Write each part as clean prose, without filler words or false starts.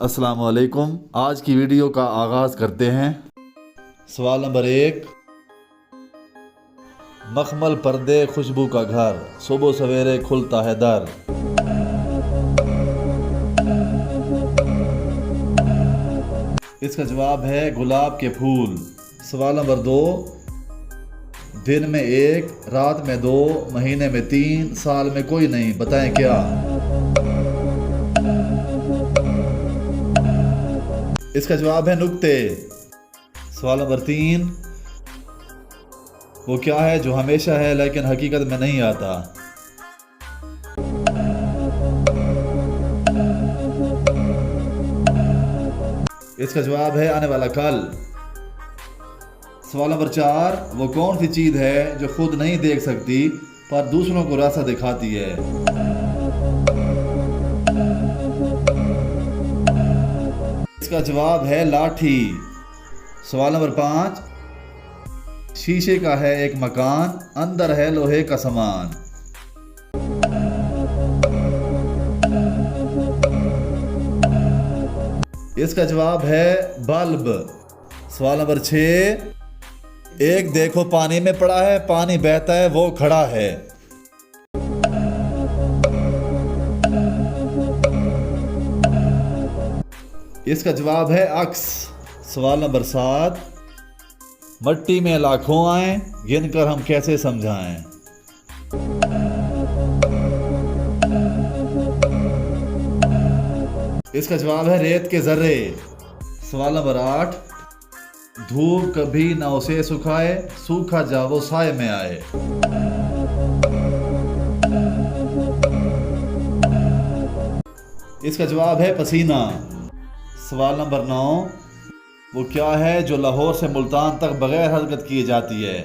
अस्सलामु अलैकुम। आज की वीडियो का आगाज़ करते हैं। सवाल नंबर 1, मखमल पर्दे खुशबू का घर, सुबह सवेरे खुलता है दर। इसका जवाब है गुलाब के फूल। सवाल नंबर 2, दिन में 1, रात में 2, महीने में 3, साल में कोई नहीं, बताएं क्या। इसका जवाब है नुक्ते। सवाल नंबर 3, वो क्या है जो हमेशा है लेकिन हकीकत में नहीं आता। इसका जवाब है आने वाला कल। सवाल नंबर 4, वो कौन सी चीज़ है जो खुद नहीं देख सकती पर दूसरों को रास्ता दिखाती है। इसका जवाब है लाठी। सवाल नंबर 5, शीशे का है एक मकान, अंदर है लोहे का सामान। इसका जवाब है बल्ब। सवाल नंबर 6, एक देखो पानी में पड़ा है, पानी बहता है वो खड़ा है। इसका जवाब है अक्स। सवाल नंबर 7, मट्टी में लाखों आए, गिनकर हम कैसे समझाएं। इसका जवाब है रेत के जर्रे। सवाल नंबर 8, धूप कभी ना उसे सुखाए, सूखा जा वो साए में आए। इसका जवाब है पसीना। सवाल नंबर 9, वो क्या है जो लाहौर से मुल्तान तक बगैर हरकत किए जाती है।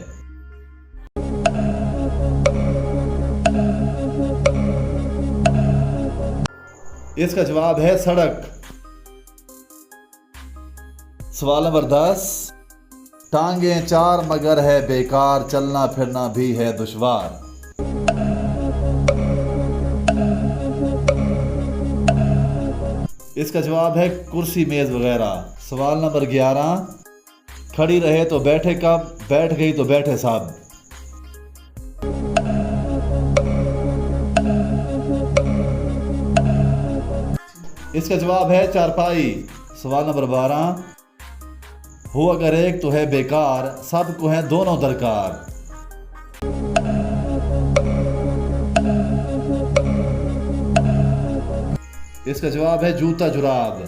इसका जवाब है सड़क। सवाल नंबर 10, टांगे 4 मगर है बेकार, चलना फिरना भी है दुश्वार। इसका जवाब है कुर्सी मेज वगैरह। सवाल नंबर 11, खड़ी रहे तो बैठे कब, बैठ गई तो बैठे साहब। इसका जवाब है चारपाई। सवाल नंबर 12, हो अगर एक तो है बेकार, सबको है दोनों दरकार। इसका जवाब है जूता जुराब।